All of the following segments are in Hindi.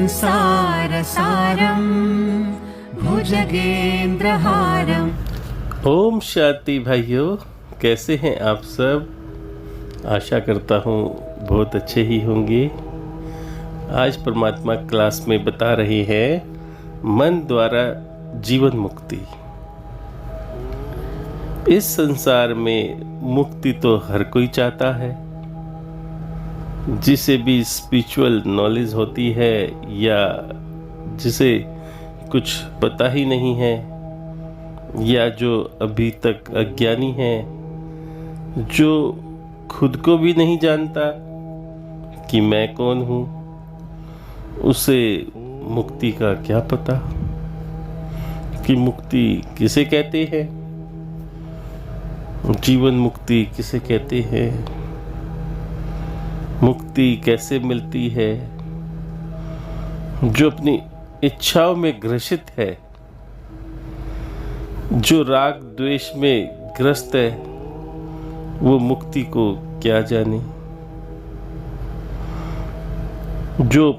संसारसारं भुजगेन्द्रहारम्। ओम शांति भाइयों, कैसे हैं आप सब? आशा करता हूँ बहुत अच्छे ही होंगे। आज परमात्मा क्लास में बता रहे हैं मन द्वारा जीवन मुक्ति। इस संसार में मुक्ति तो हर कोई चाहता है। जिसे भी स्पिरिचुअल नॉलेज होती है या जिसे कुछ पता ही नहीं है या जो अभी तक अज्ञानी है, जो खुद को भी नहीं जानता कि मैं कौन हूँ, उसे मुक्ति का क्या पता कि मुक्ति किसे कहते हैं, जीवन मुक्ति किसे कहते हैं, मुक्ति कैसे मिलती है। जो अपनी इच्छाओं में ग्रसित है, जो राग द्वेष में ग्रस्त है, वो मुक्ति को क्या जाने। जो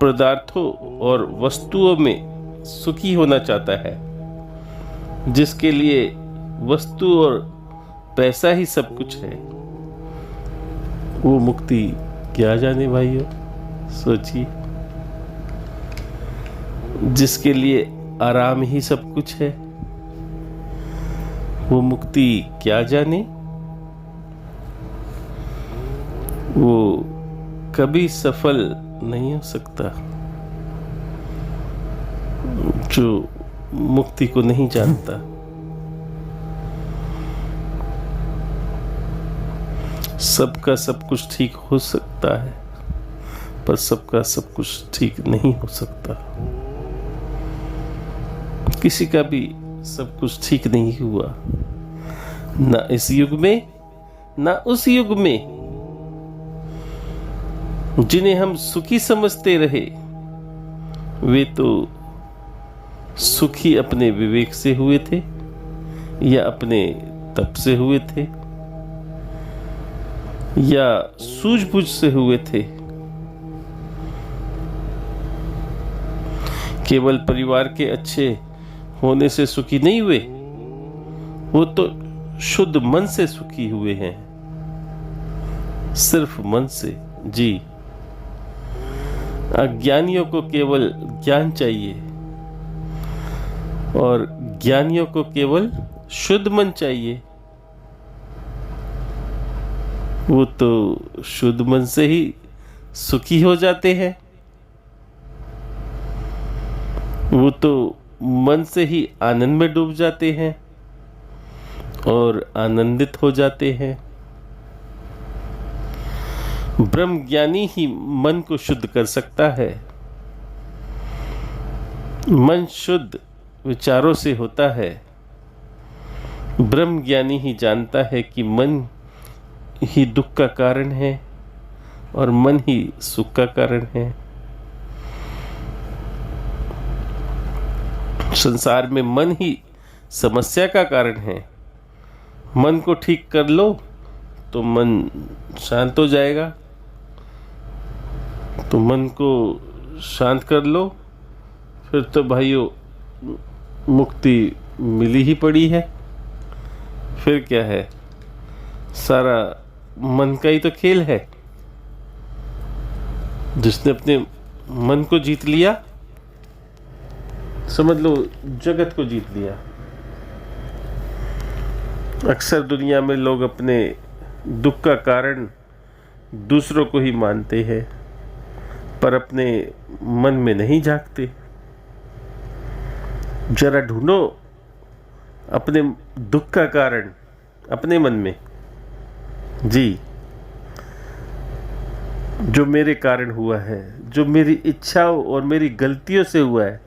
पदार्थों और वस्तुओं में सुखी होना चाहता है, जिसके लिए वस्तु और पैसा ही सब कुछ है, वो मुक्ति क्या जाने भाइयों। सोचिए, जिसके लिए आराम ही सब कुछ है, वो मुक्ति क्या जाने। वो कभी सफल नहीं हो सकता जो मुक्ति को नहीं जानता। सबका सब कुछ ठीक हो सकता है, पर सबका सब कुछ ठीक नहीं हो सकता। किसी का भी सब कुछ ठीक नहीं हुआ, ना इस युग में ना उस युग में। जिन्हें हम सुखी समझते रहे, वे तो सुखी अपने विवेक से हुए थे या अपने तप से हुए थे या सूझबूझ से हुए थे। केवल परिवार के अच्छे होने से सुखी नहीं हुए, वो तो शुद्ध मन से सुखी हुए हैं, सिर्फ मन से। जी, अज्ञानियों को केवल ज्ञान चाहिए और ज्ञानियों को केवल शुद्ध मन चाहिए। वो तो शुद्ध मन से ही सुखी हो जाते हैं, वो तो मन से ही आनंद में डूब जाते हैं और आनंदित हो जाते हैं। ब्रह्म ज्ञानी ही मन को शुद्ध कर सकता है। मन शुद्ध विचारों से होता है। ब्रह्म ज्ञानी ही जानता है कि मन ही दुख का कारण है और मन ही सुख का कारण है। संसार में मन ही समस्या का कारण है। मन को ठीक कर लो तो मन शांत हो जाएगा। तो मन को शांत कर लो, फिर तो भाइयों मुक्ति मिली ही पड़ी है। फिर क्या है, सारा मन का ही तो खेल है। जिसने अपने मन को जीत लिया, समझ लो जगत को जीत लिया। अक्सर दुनिया में लोग अपने दुख का कारण दूसरों को ही मानते हैं, पर अपने मन में नहीं झांकते। जरा ढूंढो अपने दुख का कारण अपने मन में। जी, जो मेरे कारण हुआ है, जो मेरी इच्छाओं और मेरी गलतियों से हुआ है,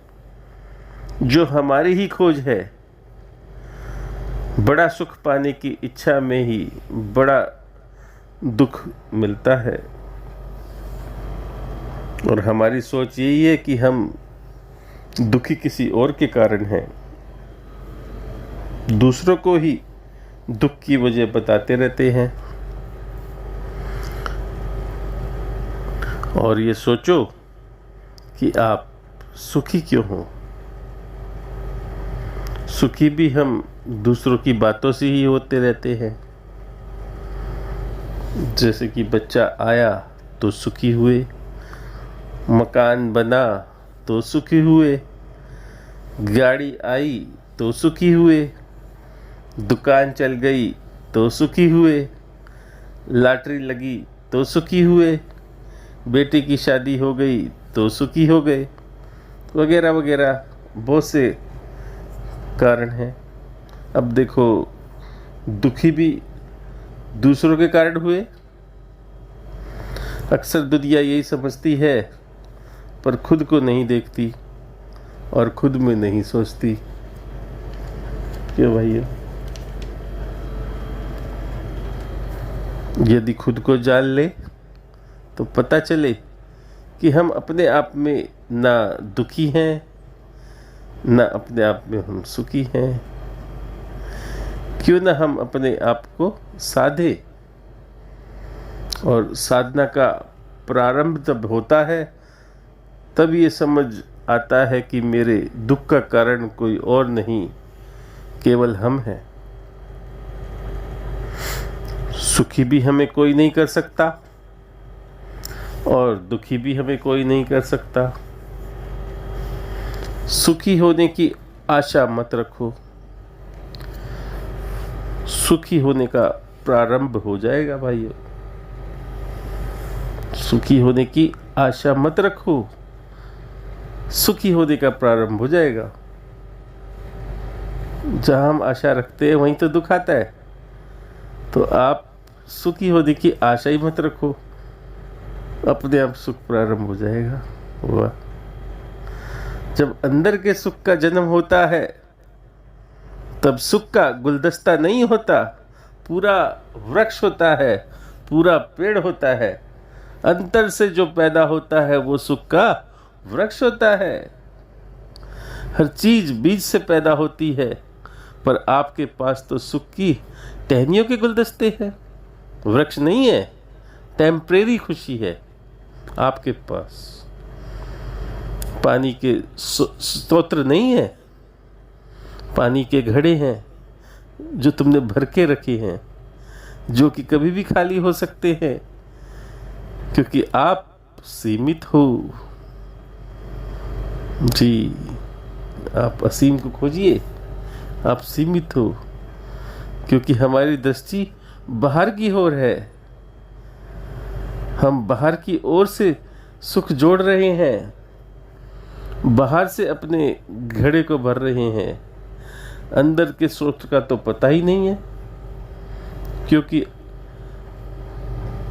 जो हमारी ही खोज है। बड़ा सुख पाने की इच्छा में ही बड़ा दुख मिलता है। और हमारी सोच यही है कि हम दुखी किसी और के कारण हैं, दूसरों को ही दुख की वजह बताते रहते हैं। और ये सोचो कि आप सुखी क्यों हो। सुखी भी हम दूसरों की बातों से ही होते रहते हैं। जैसे कि बच्चा आया तो सुखी हुए, मकान बना तो सुखी हुए, गाड़ी आई तो सुखी हुए, दुकान चल गई तो सुखी हुए, लॉटरी लगी तो सुखी हुए, बेटे की शादी हो गई तो सुखी हो गए, वगैरह वगैरह बहुत से कारण हैं। अब देखो, दुखी भी दूसरों के कारण हुए। अक्सर दुनिया यही समझती है, पर खुद को नहीं देखती और खुद में नहीं सोचती। क्यों भाइयों? यदि खुद को जान ले तो पता चले कि हम अपने आप में ना दुखी हैं, ना अपने आप में हम सुखी हैं। क्यों ना हम अपने आप को साधे। और साधना का प्रारंभ तब होता है, तब ये समझ आता है कि मेरे दुख का कारण कोई और नहीं, केवल हम हैं। सुखी भी हमें कोई नहीं कर सकता और दुखी भी हमें कोई नहीं कर सकता। सुखी होने की आशा मत रखो, सुखी होने का प्रारंभ हो जाएगा भाइयों। सुखी होने की आशा मत रखो, सुखी होने का प्रारंभ हो जाएगा। जहां हम आशा रखते हैं वहीं तो दुख आता है। तो आप सुखी होने की आशा ही मत रखो, अपने आप सुख प्रारंभ हो जाएगा। वाह! जब अंदर के सुख का जन्म होता है, तब सुख का गुलदस्ता नहीं होता, पूरा वृक्ष होता है, पूरा पेड़ होता है। अंतर से जो पैदा होता है वो सुख का वृक्ष होता है। हर चीज बीज से पैदा होती है, पर आपके पास तो सुख की टहनियों के गुलदस्ते हैं, वृक्ष नहीं है। टेम्परेरी खुशी है आपके पास, पानी के स्रोत नहीं है, पानी के घड़े हैं जो तुमने भर के रखे हैं, जो कि कभी भी खाली हो सकते हैं, क्योंकि आप सीमित हो। जी, आप असीम को खोजिए, आप सीमित हो, क्योंकि हमारी दृष्टि बाहर की ओर है। हम बाहर की ओर से सुख जोड़ रहे हैं, बाहर से अपने घड़े को भर रहे हैं। अंदर के स्रोत का तो पता ही नहीं है, क्योंकि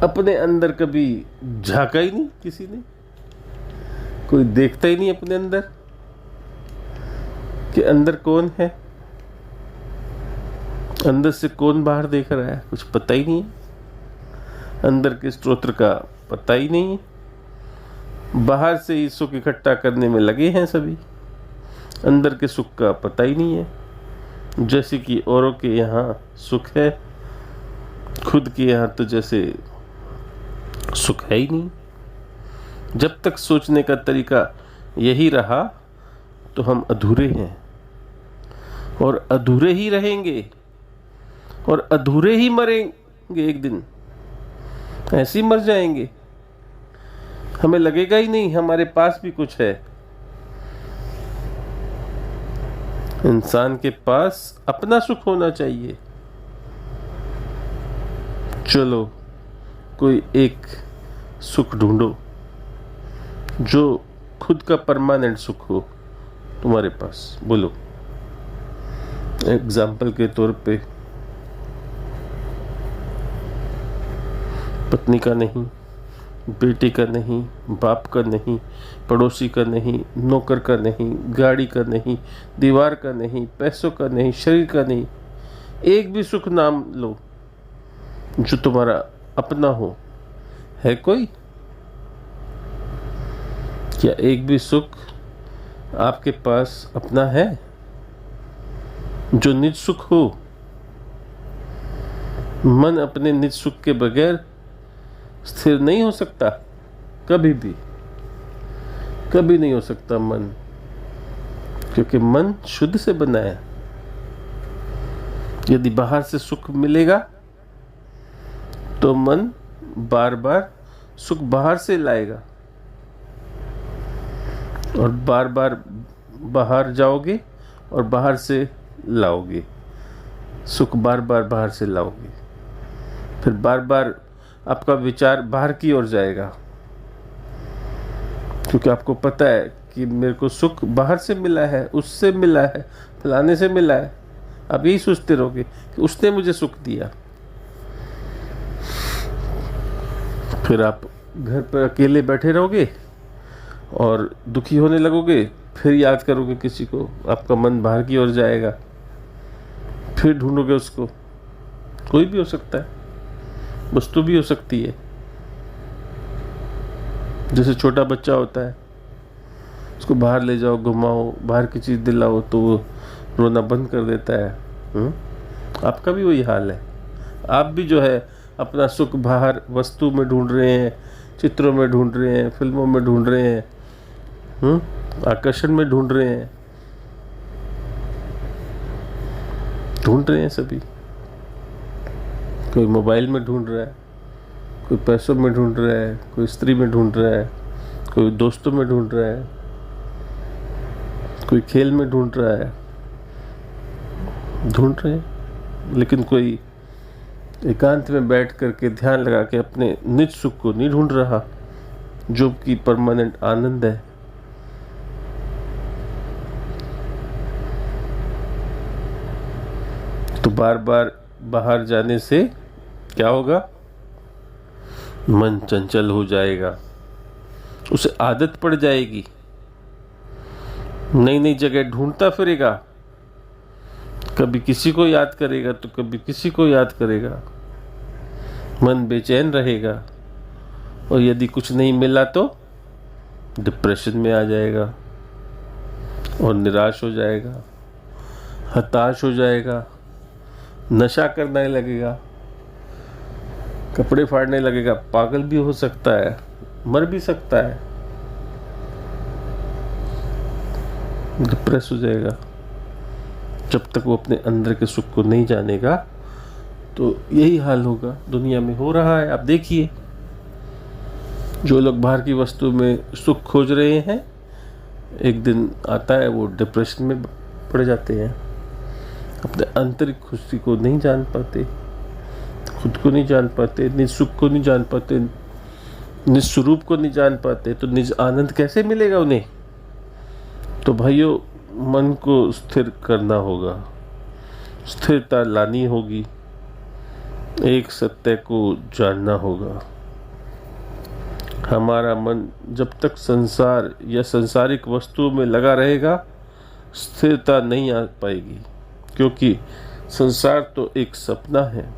अपने अंदर कभी झांका ही नहीं किसी ने। कोई देखता ही नहीं अपने अंदर कि अंदर कौन है, अंदर से कौन बाहर देख रहा है, कुछ पता ही नहीं है। अंदर के स्रोत का पता ही नहीं है। बाहर से ही सुख इकट्ठा करने में लगे हैं सभी, अंदर के सुख का पता ही नहीं है। जैसे कि औरों के यहाँ सुख है, खुद के यहाँ तो जैसे सुख है ही नहीं। जब तक सोचने का तरीका यही रहा तो हम अधूरे हैं और अधूरे ही रहेंगे और अधूरे ही मरेंगे। एक दिन ऐसे ही मर जाएंगे, हमें लगेगा ही नहीं हमारे पास भी कुछ है। इंसान के पास अपना सुख होना चाहिए। चलो कोई एक सुख ढूंढो जो खुद का परमानेंट सुख हो तुम्हारे पास। बोलो, एग्जाम्पल के तौर पे पत्नी का नहीं, बेटे का नहीं, बाप का नहीं, पड़ोसी का नहीं, नौकर का नहीं, गाड़ी का नहीं, दीवार का नहीं, पैसों का नहीं, शरीर का नहीं। एक भी सुख नाम लो जो तुम्हारा अपना हो। है कोई? क्या एक भी सुख आपके पास अपना है जो निज सुख हो? मन अपने निज सुख के बगैर स्थिर नहीं हो सकता कभी भी। कभी नहीं हो सकता मन, क्योंकि मन शुद्ध से बना है। यदि बाहर से सुख मिलेगा तो मन बार बार सुख बाहर से लाएगा, और बार बार बाहर जाओगे और बाहर से लाओगे, सुख बार बार बाहर से लाओगे, फिर बार बार आपका विचार बाहर की ओर जाएगा, क्योंकि आपको पता है कि मेरे को सुख बाहर से मिला है, उससे मिला है, फलाने से मिला है। आप यही सोचते रहोगे कि उसने मुझे सुख दिया। फिर आप घर पर अकेले बैठे रहोगे और दुखी होने लगोगे, फिर याद करोगे किसी को, आपका मन बाहर की ओर जाएगा, फिर ढूंढोगे उसको। कोई भी हो सकता है, वस्तु भी हो सकती है। जैसे छोटा बच्चा होता है, उसको बाहर ले जाओ, घुमाओ, बाहर की चीज़ दिलाओ तो वो रोना बंद कर देता है। आपका भी वही हाल है। आप भी जो है अपना सुख बाहर वस्तु में ढूंढ रहे हैं, चित्रों में ढूंढ रहे हैं, फिल्मों में ढूंढ रहे हैं, आकर्षण में ढूंढ रहे हैं, सभी। कोई मोबाइल में ढूंढ रहा है, कोई पैसों में ढूंढ रहा है, कोई स्त्री में ढूंढ रहा है, कोई दोस्तों में ढूंढ रहा है, कोई खेल में ढूंढ रहा है, ढूंढ रहे हैं। लेकिन कोई एकांत में बैठ करके ध्यान लगा के अपने निज सुख को नहीं ढूंढ रहा, जो कि परमानेंट आनंद है। तो बार बार बाहर जाने से क्या होगा? मन चंचल हो जाएगा, उसे आदत पड़ जाएगी, नई नई जगह ढूंढता फिरेगा, कभी किसी को याद करेगा तो कभी किसी को याद करेगा, मन बेचैन रहेगा, और यदि कुछ नहीं मिला तो डिप्रेशन में आ जाएगा और निराश हो जाएगा, हताश हो जाएगा, नशा करने लगेगा, कपड़े फाड़ने लगेगा, पागल भी हो सकता है, मर भी सकता है, डिप्रेस हो जाएगा। जब तक वो अपने अंदर के सुख को नहीं जानेगा तो यही हाल होगा। दुनिया में हो रहा है, आप देखिए। जो लोग बाहर की वस्तु में सुख खोज रहे हैं, एक दिन आता है वो डिप्रेशन में पड़ जाते हैं, अपने आंतरिक खुशी को नहीं जान पाते, खुद को नहीं जान पाते, निज सुख को नहीं जान पाते, निज स्वरूप को नहीं जान पाते, तो निज आनंद कैसे मिलेगा उन्हें? तो भाइयों, मन को स्थिर करना होगा, स्थिरता लानी होगी, एक सत्य को जानना होगा। हमारा मन जब तक संसार या सांसारिक वस्तुओं में लगा रहेगा, स्थिरता नहीं आ पाएगी, क्योंकि संसार तो एक सपना है,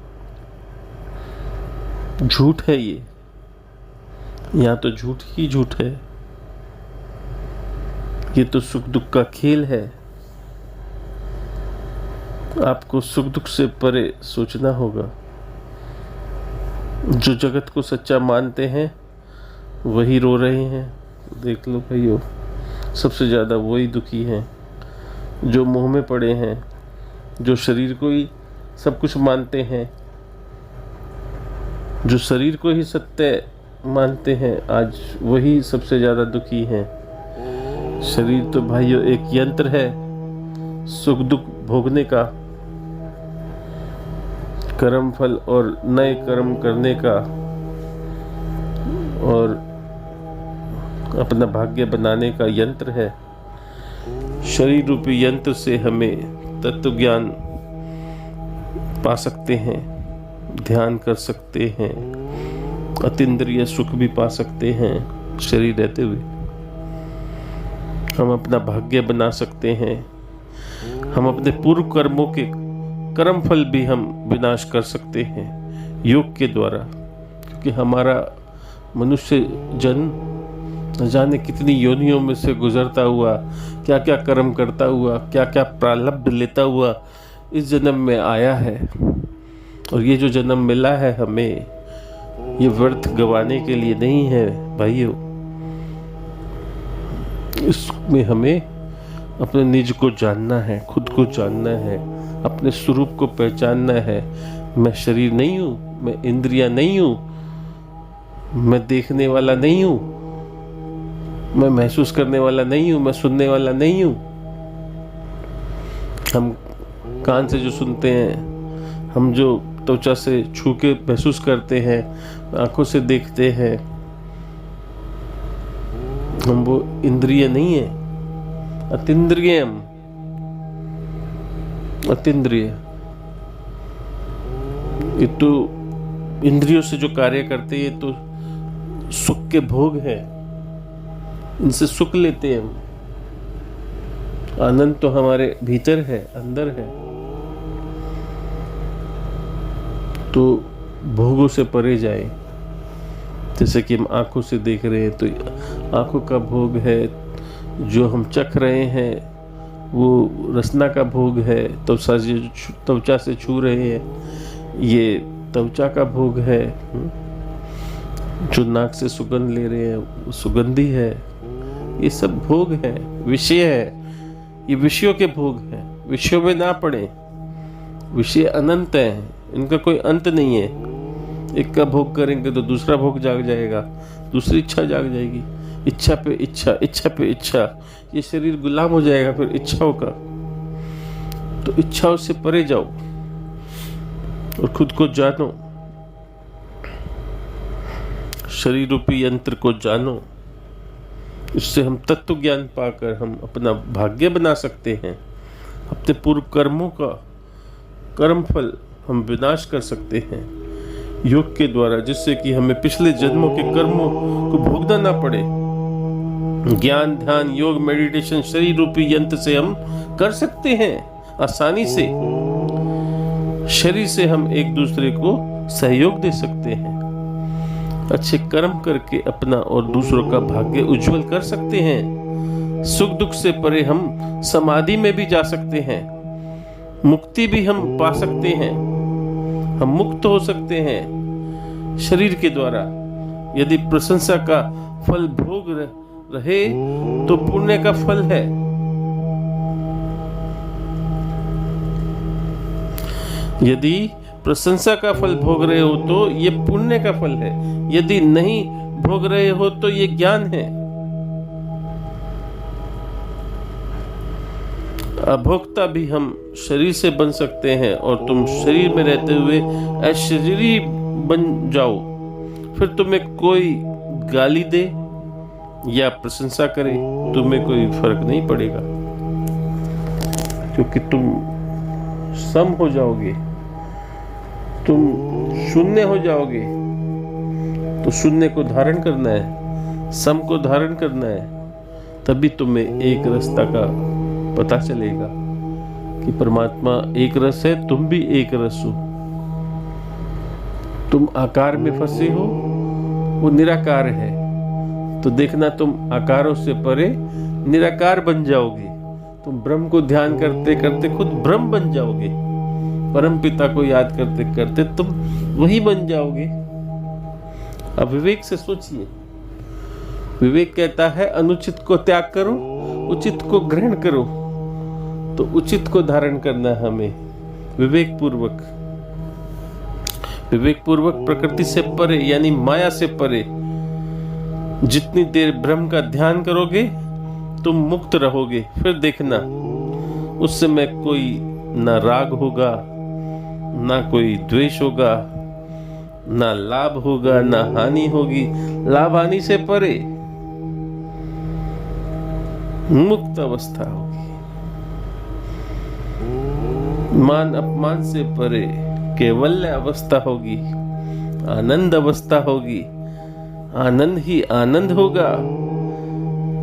झूठ है ये, यहाँ तो झूठ ही झूठ है। ये तो सुख दुख का खेल है। आपको सुख दुख से परे सोचना होगा। जो जगत को सच्चा मानते हैं वही रो रहे हैं। देख लो भाइयों, सबसे ज़्यादा वही दुखी हैं जो मोह में पड़े हैं, जो शरीर को ही सब कुछ मानते हैं, जो शरीर को ही सत्य मानते हैं, आज वही सबसे ज़्यादा दुखी हैं। शरीर तो भाइयों एक यंत्र है सुख दुख भोगने का, कर्म फल और नए कर्म करने का, और अपना भाग्य बनाने का यंत्र है। शरीर रूपी यंत्र से हमें तत्व ज्ञान पा सकते हैं, ध्यान कर सकते हैं, अतीन्द्रिय सुख भी पा सकते हैं। शरीर रहते हुए हम अपना भाग्य बना सकते हैं, हम अपने पूर्व कर्मों के कर्म फल भी हम विनाश कर सकते हैं योग के द्वारा, क्योंकि हमारा मनुष्य जन्म न जाने कितनी योनियों में से गुजरता हुआ, क्या क्या कर्म करता हुआ, क्या क्या प्रारब्ध लेता हुआ इस जन्म में आया है। और ये जो जन्म मिला है हमें, ये व्यर्थ गंवाने के लिए नहीं है भाइयों। इसमें हमें अपने निज को जानना है, खुद को जानना है, अपने स्वरूप को पहचानना है। मैं शरीर नहीं हूँ, मैं इंद्रियां नहीं हूँ, मैं देखने वाला नहीं हूँ, मैं महसूस करने वाला नहीं हूँ, मैं सुनने वाला नहीं हूँ। हम कान से जो सुनते हैं, हम जो त्वचा से छू के महसूस करते हैं, आंखों से देखते हैं, हम वो इंद्रिय नहीं है। अतीन्द्रियम, अतीन्द्रिय, ये तो इंद्रियों से जो कार्य करते हैं, ये तो सुख के भोग हैं, इनसे सुख लेते हैं हम। आनंद तो हमारे भीतर है, अंदर है। तो भोगों से परे जाए। जैसे कि हम आंखों से देख रहे हैं, तो आंखों का भोग है। जो हम चख रहे हैं वो रसना का भोग है। त्वचा से छू रहे हैं, ये त्वचा का भोग है। जो नाक से सुगंध ले रहे हैं वो सुगंधी है। ये सब भोग है, विषय है, ये विषयों के भोग हैं। विषयों में ना पड़े, विषय अनंत है, इनका कोई अंत नहीं है। एक का भोग करेंगे तो दूसरा भोग जाग जाएगा, दूसरी इच्छा जाग जाएगी, इच्छा पे इच्छा, इच्छा पे इच्छा। ये शरीर गुलाम हो जाएगा फिर इच्छाओं का। तो इच्छाओं से परे जाओ और खुद को जानो, शरीर रूपी यंत्र को जानो। इससे हम तत्व ज्ञान पाकर हम अपना भाग्य बना सकते हैं। अपने पूर्व कर्मों का कर्म फल हम विनाश कर सकते हैं योग के द्वारा, जिससे कि हमें पिछले जन्मों के कर्मों को भोगना ना पड़े। ज्ञान, ध्यान, योग, मेडिटेशन शरीर रूपी यंत्र से हम कर सकते हैं आसानी से। शरीर से हम एक दूसरे को सहयोग दे सकते हैं। अच्छे कर्म करके अपना और दूसरों का भाग्य उज्जवल कर सकते हैं। सुख दुख से परे हम समाधि में भी जा सकते हैं, मुक्ति भी हम पा सकते हैं, हम मुक्त हो सकते हैं शरीर के द्वारा। यदि प्रशंसा का फल भोग रहे तो पुण्य का फल है। यदि प्रशंसा का फल भोग रहे हो तो ये पुण्य का फल है। यदि नहीं भोग रहे हो तो ये ज्ञान है। अभोक्ता भी हम शरीर से बन सकते हैं और तुम शरीर में रहते हुए अशरीरी बन जाओ। फिर तुम्हें कोई गाली दे या प्रशंसा करे, तुम्हें कोई फर्क नहीं पड़ेगा, क्योंकि तुम सम हो जाओगे, तुम शून्य हो जाओगे। तो शून्य को धारण करना है, सम को धारण करना है, तभी तुम्हें एक रास्ता का पता चलेगा कि परमात्मा एक रस है, तुम भी एक रस हो। तुम आकार में फंसे हो, वो निराकार है। तो देखना तुम आकारों से परे निराकार बन जाओगे। तुम ब्रह्म को ध्यान करते करते खुद ब्रह्म बन जाओगे। परम पिता को याद करते करते तुम वही बन जाओगे। अब विवेक से सोचिए। विवेक कहता है अनुचित को त्याग करो, उचित को ग्रहण करो। तो उचित को धारण करना है हमें विवेक पूर्वक। विवेक पूर्वक प्रकृति से परे यानी माया से परे जितनी देर ब्रह्म का ध्यान करोगे तुम मुक्त रहोगे। फिर देखना उस समय कोई ना राग होगा, ना कोई द्वेष होगा, ना लाभ होगा, ना हानि होगी। लाभ हानि से परे मुक्त अवस्था होगी। मान अपमान से परे केवल्य अवस्था होगी, आनंद अवस्था होगी। आनंद ही आनंद होगा।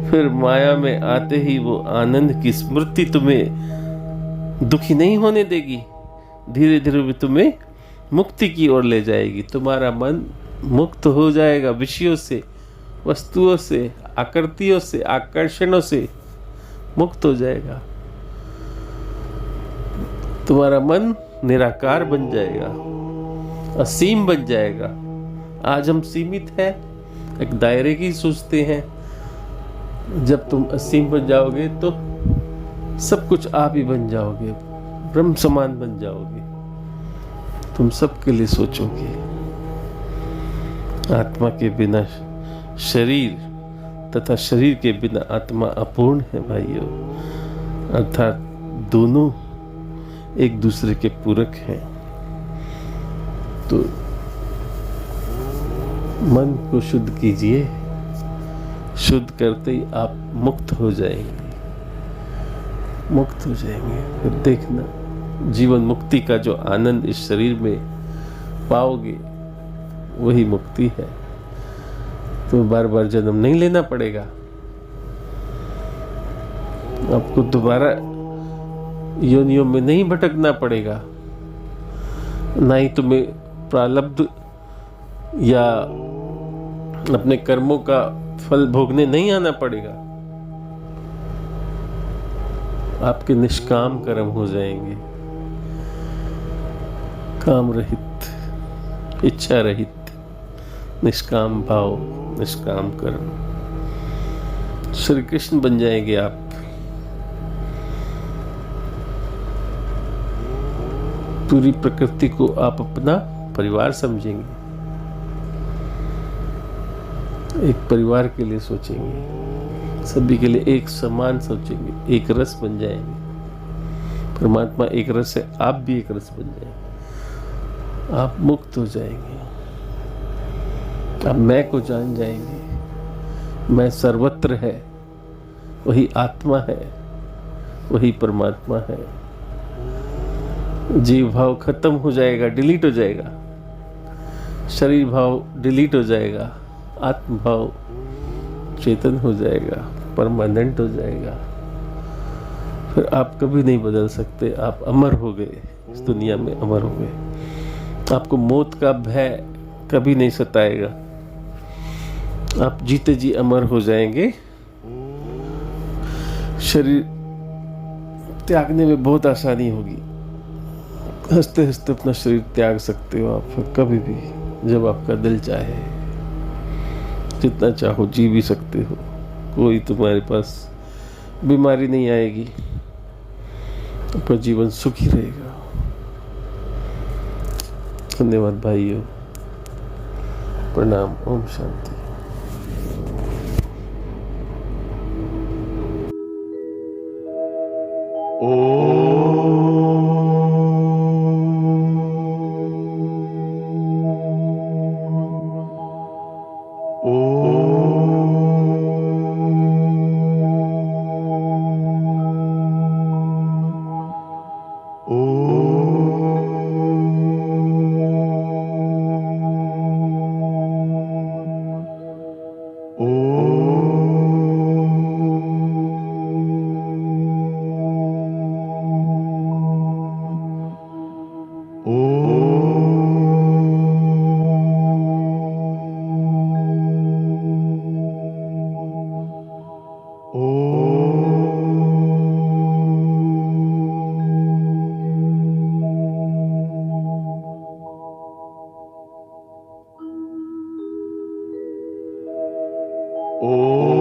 फिर माया में आते ही वो आनंद की स्मृति तुम्हें दुखी नहीं होने देगी। धीरे धीरे भी तुम्हें मुक्ति की ओर ले जाएगी। तुम्हारा मन मुक्त हो जाएगा विषयों से, वस्तुओं से, आकृतियों से, आकर्षणों से मुक्त हो जाएगा। तुम्हारा मन निराकार बन जाएगा, असीम बन जाएगा। आज हम सीमित हैं, एक दायरे की सोचते हैं, जब तुम असीम बन जाओगे तो सब कुछ आप ही बन जाओगे, ब्रह्म समान बन जाओगे। तुम सबके लिए सोचोगे। आत्मा के बिना शरीर तथा शरीर के बिना आत्मा अपूर्ण है भाइयों। अर्थात दोनों एक दूसरे के पूरक हैं। तो मन को शुद्ध कीजिए। शुद्ध करते ही आप मुक्त हो जाएंगे। मुक्त हो जाएंगे। फिर देखना जीवन मुक्ति का जो आनंद इस शरीर में पाओगे वही मुक्ति है। तो बार बार जन्म नहीं लेना पड़ेगा। आपको दोबारा योनियों में नहीं भटकना पड़ेगा। ना ही तुम्हें प्रारब्ध या अपने कर्मों का फल भोगने नहीं आना पड़ेगा। आपके निष्काम कर्म हो जाएंगे। काम रहित, इच्छा रहित, निष्काम भाव, निष्काम कर्म। श्री कृष्ण बन जाएंगे आप। पूरी प्रकृति को आप अपना परिवार समझेंगे। एक परिवार के लिए सोचेंगे। सभी के लिए एक समान सोचेंगे। एक रस बन जाएंगे। परमात्मा एक रस है, आप भी एक रस बन जाएंगे। आप मुक्त हो जाएंगे। आप मैं को जान जाएंगे। मैं सर्वत्र है, वही आत्मा है, वही परमात्मा है। जीव भाव खत्म हो जाएगा, डिलीट हो जाएगा। शरीर भाव डिलीट हो जाएगा। आत्म भाव चेतन हो जाएगा, परमानेंट हो जाएगा। फिर आप कभी नहीं बदल सकते। आप अमर हो गए, इस दुनिया में अमर हो गए। आपको मौत का भय कभी नहीं सताएगा। आप जीते जी अमर हो जाएंगे। शरीर त्यागने में बहुत आसानी होगी। हंसते हंसते अपना शरीर त्याग सकते हो आप फिर कभी भी, जब आपका दिल चाहे। जितना चाहो जी भी सकते हो। कोई तुम्हारे पास बीमारी नहीं आएगी। आपका जीवन सुखी रहेगा। धन्यवाद भाइयों। प्रणाम। ओम शांति। Oh.